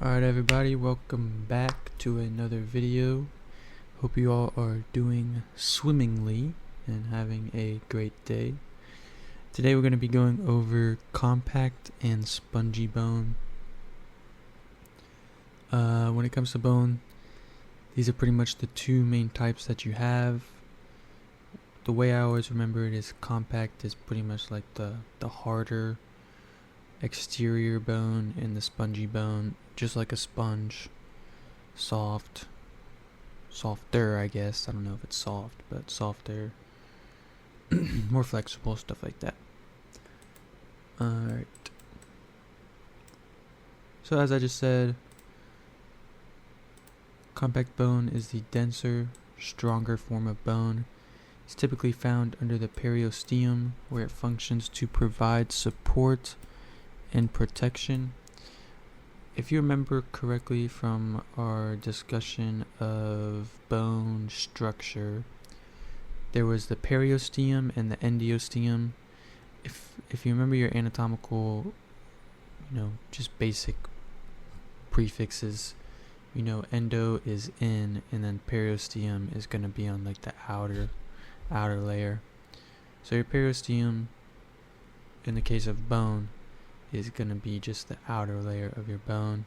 Alright everybody, welcome back to another video. Hope you all are doing swimmingly and having a great day. Today we're going to be going over compact and spongy bone. When it comes to bone, these are pretty much the two main types that you have. The way I always remember it is compact is pretty much like the harder exterior bone, and the spongy bone, just like a sponge, softer I guess. I don't know if it's soft, but softer, more flexible, stuff like that. Alright, so as I just said, compact bone is the denser, stronger form of bone. It's typically found under the periosteum, where it functions to provide support and protection. If you remember correctly from our discussion of bone structure, there was the periosteum and the endosteum. If you remember your anatomical, just basic prefixes, endo is in, and then periosteum is going to be on like the outer layer. So your periosteum, in the case of bone, is going to be just the outer layer of your bone.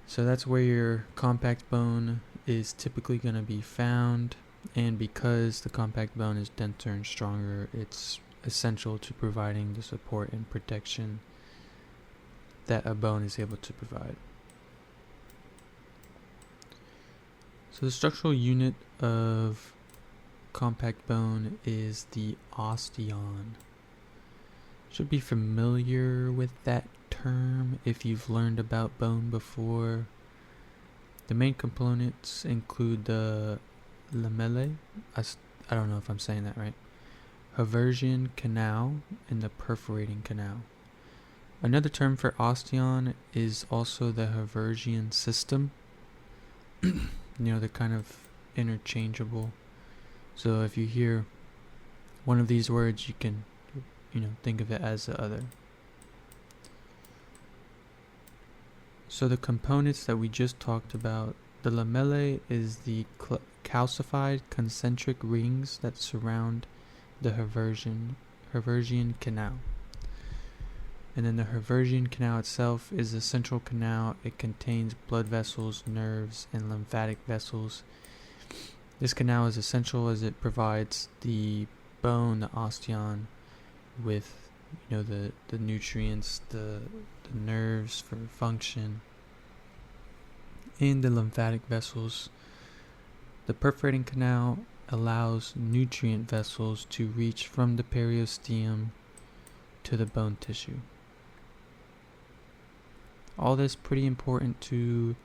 So that's where your compact bone is typically going to be found, and because the compact bone is denser and stronger, it's essential to providing the support and protection that a bone is able to provide. So the structural unit of compact bone is the osteon. Should be familiar with that term if you've learned about bone before. The main components include the lamellae, I don't know if I'm saying that right, Haversian canal, and the perforating canal. Another term for osteon is also the Haversian system. They're kind of interchangeable. So if you hear one of these words, you can think of it as the other. So the components that we just talked about, the lamellae is the calcified concentric rings that surround the Haversian canal. And then the Haversian canal itself is a central canal. It contains blood vessels, nerves, and lymphatic vessels. This canal is essential as it provides the bone, the osteon, with the nutrients, the nerves for function, and the lymphatic vessels. The perforating canal allows nutrient vessels to reach from the periosteum to the bone tissue. All this pretty important to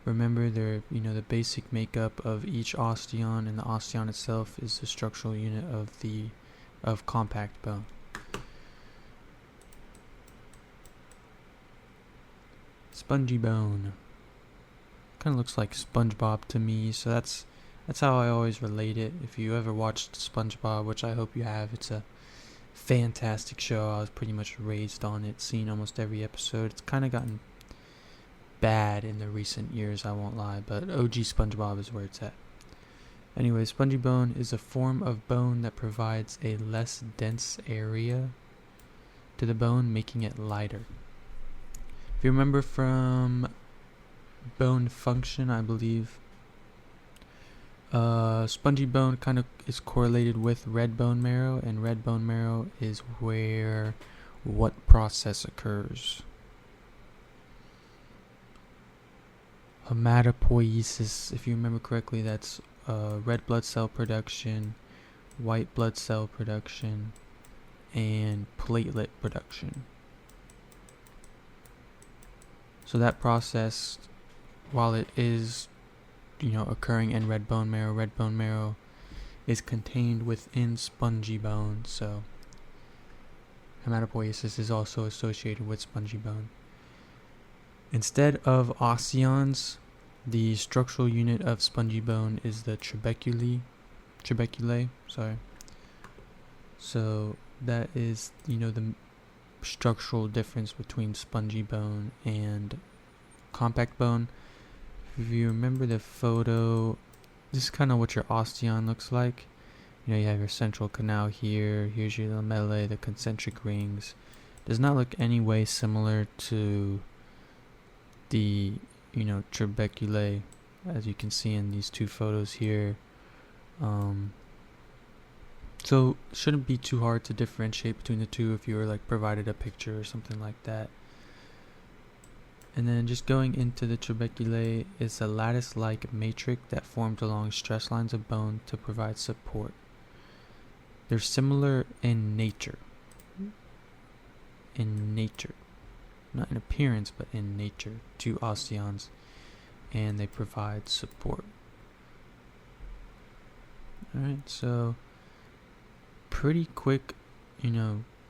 remember. The basic makeup of each osteon, and the osteon itself is the structural unit of compact bone. Spongy bone kind of looks like SpongeBob to me, so that's how I always relate it. If you ever watched SpongeBob, which I hope you have, it's a fantastic show. I was pretty much raised on it, seen almost every episode. It's kind of gotten bad in the recent years, I won't lie, but OG SpongeBob is where it's at. Anyway, spongy bone is a form of bone that provides a less dense area to the bone, making it lighter. If you remember from bone function, I believe, spongy bone kind of is correlated with red bone marrow, and red bone marrow is where what process occurs? Hematopoiesis, if you remember correctly, that's red blood cell production, white blood cell production, and platelet production. So that process, while it is occurring in red bone marrow is contained within spongy bone. So hematopoiesis is also associated with spongy bone. Instead of osteons, the structural unit of spongy bone is the trabeculae. So that is the structural difference between spongy bone and compact bone. If you remember the photo, this is kind of what your osteon looks like. You have your central canal here. Here's your lamellae, the concentric rings. Does not look any way similar to the, trabeculae, as you can see in these two photos here. So shouldn't be too hard to differentiate between the two if you were provided a picture or something like that. And then just going into the trabeculae, it's a lattice-like matrix that formed along stress lines of bone to provide support. They're similar in nature. Not in appearance, but in nature, to osteons, and they provide support. Alright, so pretty quick,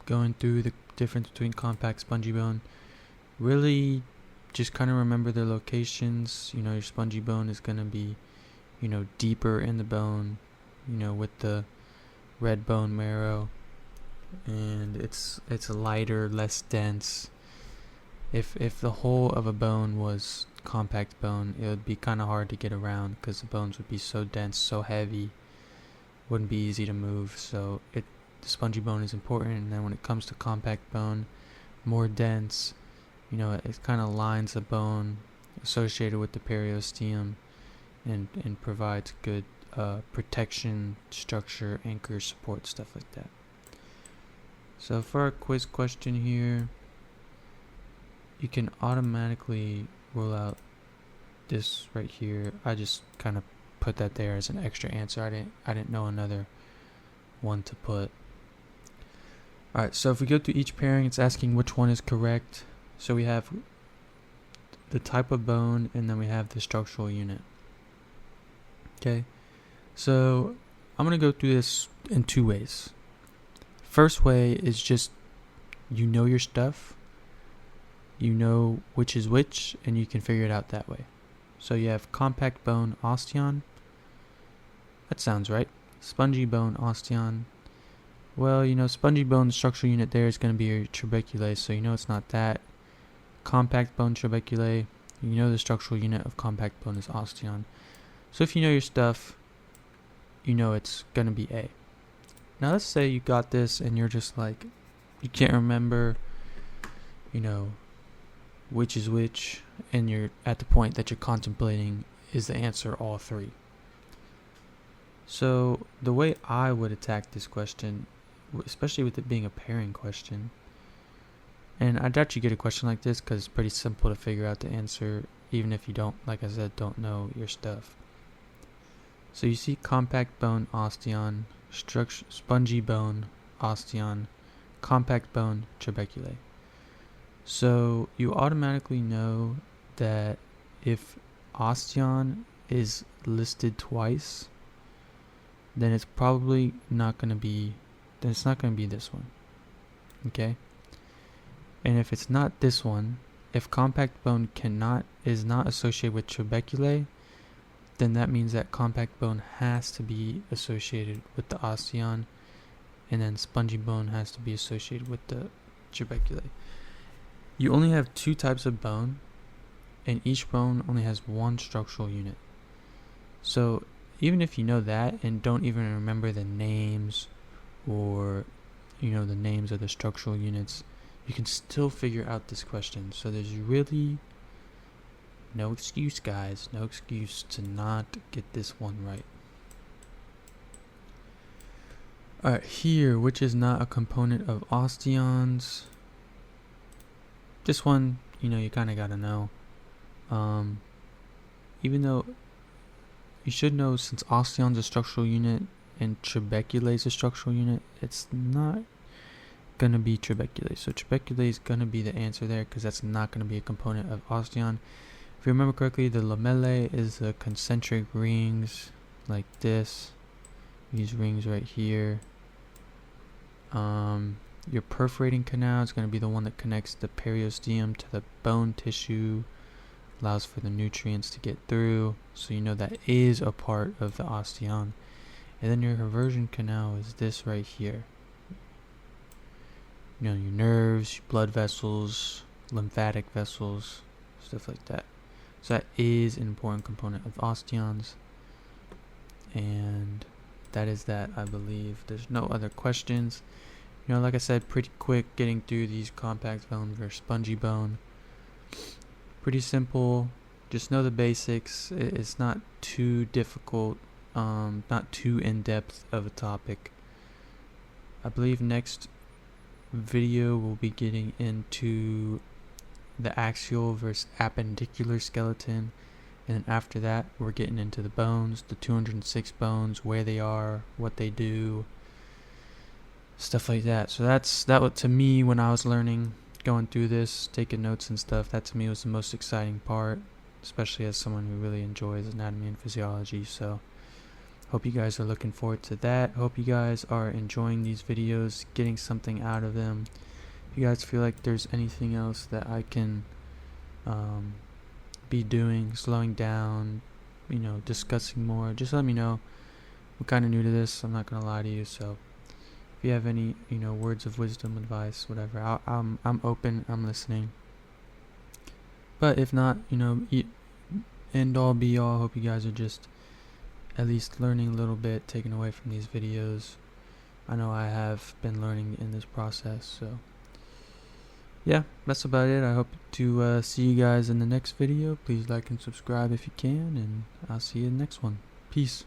going through the difference between compact spongy bone. Really just kind of remember their locations. Your spongy bone is going to be, deeper in the bone, with the red bone marrow, and it's lighter, less dense. If the whole of a bone was compact bone, it would be kind of hard to get around because the bones would be so dense, so heavy, wouldn't be easy to move. So the spongy bone is important. And then when it comes to compact bone, more dense, it kind of lines the bone associated with the periosteum and provides good protection, structure, anchor, support, stuff like that. So for our quiz question here, you can automatically rule out this right here. I just kind of put that there as an extra answer. I didn't know another one to put. Alright, so if we go through each pairing, it's asking which one is correct. So we have the type of bone, and then we have the structural unit. Okay, so I'm going to go through this in two ways. First way is just your stuff. You know which is which, and you can figure it out that way. So you have compact bone osteon. That sounds right. Spongy bone osteon. Well, spongy bone, the structural unit there is going to be your trabeculae, so it's not that. Compact bone trabeculae, the structural unit of compact bone is osteon. So if you know your stuff, it's going to be A. Now let's say you got this and you're just you can't remember, which is which, and you're at the point that you're contemplating is the answer all three. So the way I would attack this question, especially with it being a pairing question, and I doubt you get a question like this because it's pretty simple to figure out the answer, even if you don't, like I said, don't know your stuff. So you see compact bone osteon, spongy bone osteon, compact bone trabeculae. So you automatically know that if osteon is listed twice, then it's probably not going to be, this one. Okay? And if it's not this one, if compact bone is not associated with trabeculae, then that means that compact bone has to be associated with the osteon, and then spongy bone has to be associated with the trabeculae. You only have two types of bone, and each bone only has one structural unit. So even if you know that and don't even remember the names or the names of the structural units, you can still figure out this question. So there's really no excuse, guys. No excuse to not get this one right. Alright, here, which is not a component of osteons. This one, you kind of got to know. Even though you should know, since osteon's a structural unit and trabeculae is a structural unit, it's not going to be trabeculae. So trabeculae is going to be the answer there because that's not going to be a component of osteon. If you remember correctly, the lamellae is the concentric rings like this. These rings right here. Your perforating canal is going to be the one that connects the periosteum to the bone tissue, allows for the nutrients to get through. So that is a part of the osteon. And then your reversion canal is this right here. your nerves, your blood vessels, lymphatic vessels, stuff like that. So that is an important component of osteons. And that is that, I believe. There's no other questions. Like I said, pretty quick getting through these compact bone versus spongy bone. Pretty simple. Just know the basics. It's not too difficult, not too in-depth of a topic. I believe next video we'll be getting into the axial versus appendicular skeleton, and then after that we're getting into the bones, the 206 bones, where they are, what they do, stuff like that. So that to me, when I was learning, going through this, taking notes and stuff, that to me was the most exciting part, especially as someone who really enjoys anatomy and physiology. So hope you guys are looking forward to that. Hope you guys are enjoying these videos, getting something out of them. If you guys feel like there's anything else that I can be doing, slowing down, discussing more, just let me know. I'm kind of new to this, I'm not gonna lie to you. So if you have any words of wisdom, advice, whatever, I'm open, I'm listening. But if not, end all be all, hope you guys are just at least learning a little bit, taken away from these videos. I know I have been learning in this process. So yeah, that's about it. I hope to see you guys in the next video. Please like and subscribe if you can, and I'll see you in the next one. Peace.